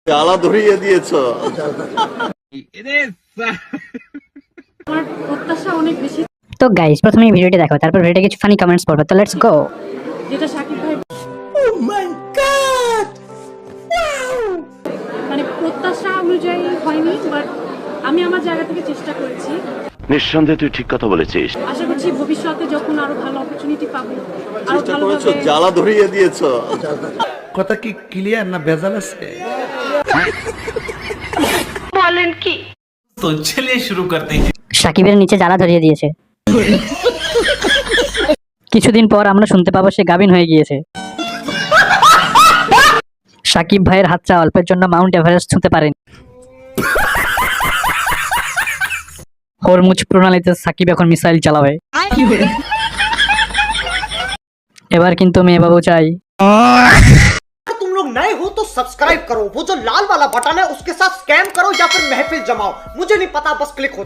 জ্বালা ধরিয়ে দিয়েছো। আমার প্রত্যাশা অনেক বেশি। তো গাইস প্রথমে এই ভিডিওটি দেখো, তারপর ভিডিওতে কিছু ফানি কমেন্টস পড়বে। তো লেটস গো। যেটা শাকিব ভাই মানে প্রত্যাশা অনুযায়ী হয়নি, বাট আমি আমার জায়গা থেকে চেষ্টা করেছি। নিঃসন্দেহে তুই ঠিক কথা বলেছিস। আশা করছি ভবিষ্যতে যখন আরো ভালো অপরচুনিটি পাবো আরো চেষ্টা করেছো, ভালোভাবে। জ্বালা ধরিয়ে দিয়েছো। কথা কি ক্লিয়ার না ভেজাল আছে? तो चलिए शुरू करते हैं। সাকিবের নিচে জ্বালা ধরিয়ে দিয়েছে। কিছুদিন পর আমরা শুনতে পাবো সে গাভিন হয়ে গিয়েছে। সাকিব ভাইয়ের হাতটা অল্পের জন্য মাউন্ট এভারেস্ট ছুঁতে পারেন। হরমুজ প্রণালীতে সাকিব এখন মিসাইল চালাবে। এবার কিন্তু মেয়ে বাবু চাই। तुम लोग नए हो तो सब्सक्राइब करो, वो जो लाल वाला बटन है उसके साथ स्कैम करो या फिर महफिल जमाओ, मुझे नहीं पता, बस क्लिक हो जाए।